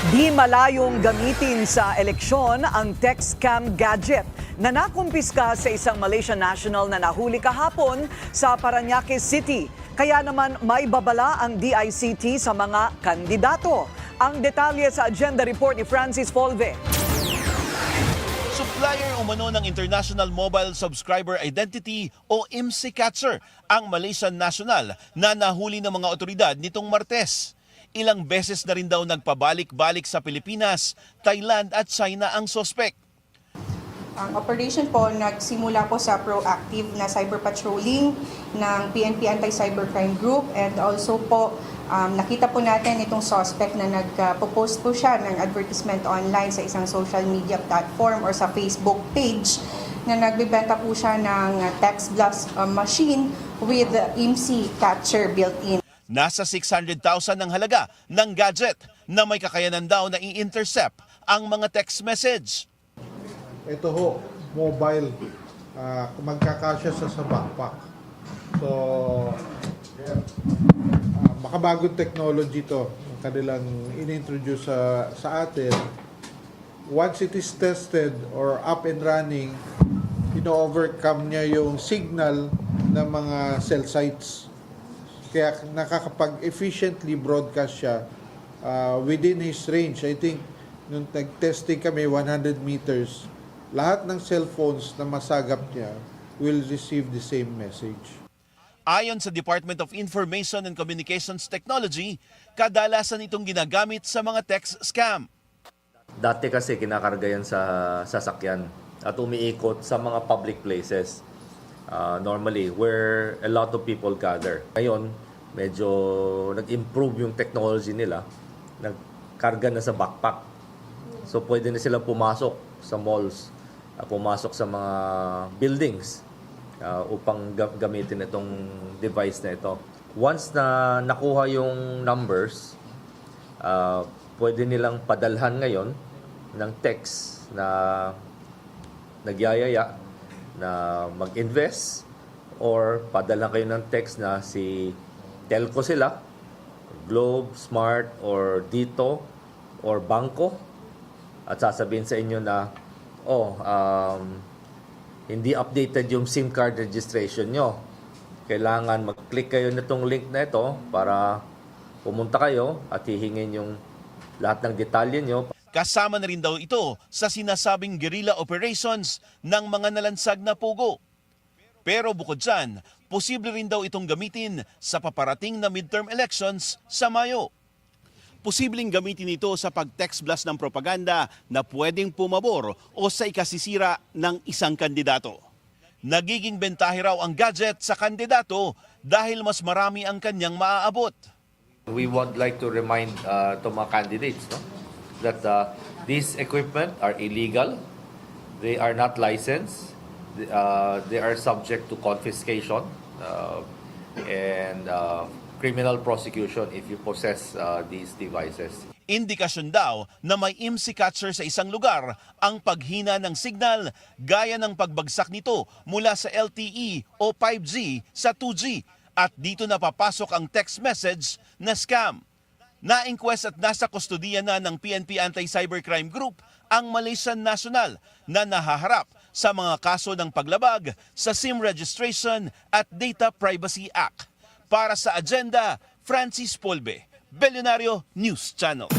Di malayong gamitin sa eleksyon ang text scam gadget na nakumpiska sa isang Malaysian national na nahuli kahapon sa Parañaque City. Kaya naman may babala ang DICT sa mga kandidato. Ang detalye sa agenda report ni Francis Folve. Supplier umano ng International Mobile Subscriber Identity o IMSI Catcher ang Malaysian national na nahuli ng mga otoridad nitong Martes. Ilang beses na rin daw nagpabalik-balik sa Pilipinas, Thailand at China ang sospek. Ang operation po nagsimula po sa proactive na cyber patrolling ng PNP Anti-Cybercrime Group, and also po nakita po natin itong suspect na nagpo-post po siya ng advertisement online sa isang social media platform or sa Facebook page na nagbebenta po siya ng text blast machine with IMSI catcher built-in. Nasa 600,000 ang halaga ng gadget na may kakayanan daw na i-intercept ang mga text message. Ito ho, mobile, magkakasya sa backpack. So, makabagong technology to, ang kanilang in-introduce sa atin. Once it is tested or up and running, ino-overcome niya yung signal ng mga cell sites. Kaya nakakapag-efficiently broadcast siya within his range. I think, nung nag-testing kami, 100 meters, lahat ng cellphones na masagap niya will receive the same message. Ayon sa Department of Information and Communications Technology, kadalasan itong ginagamit sa mga text scam. Dati kasi kinakarga yan sa sasakyan at umiikot sa mga public places. Normally, where a lot of people gather. Ngayon, medyo nag-improve yung technology nila. Nagkarga na sa backpack. So, pwede na silang pumasok sa malls, pumasok sa mga buildings upang gamitin itong device na ito. Once na nakuha yung numbers, pwede nilang padalhan ngayon ng text na nagyayaya na mag-invest, or padala kayo ng text na si telco sila, Globe, Smart, or Dito, or Bangko, at sasabihin sa inyo na hindi updated yung SIM card registration nyo. Kailangan mag-click kayo nitong link na ito para pumunta kayo at hihingin yung lahat ng detalye nyo. Kasama na rin daw ito sa sinasabing guerrilla operations ng mga nalansag na pugo. Pero bukod dyan, posible rin daw itong gamitin sa paparating na midterm elections sa Mayo. Posibleng gamitin ito sa pag-text blast ng propaganda na pwedeng pumabor o sa ikasisira ng isang kandidato. Nagiging bentahe raw ang gadget sa kandidato dahil mas marami ang kanyang maaabot. We would like to remind to mga candidates that these equipment are illegal, they are not licensed, they are subject to confiscation and criminal prosecution if you possess these devices. Indikasyon daw na may IMSI catcher sa isang lugar ang paghina ng signal gaya ng pagbagsak nito mula sa LTE o 5G sa 2G, at dito na papasok ang text message na scam. Na-inquest at nasa kustodiya na ng PNP Anti-Cybercrime Group ang Malaysian national na nahaharap sa mga kaso ng paglabag sa SIM Registration at Data Privacy Act. Para sa agenda, Francis Polbe, Bellionario News Channel.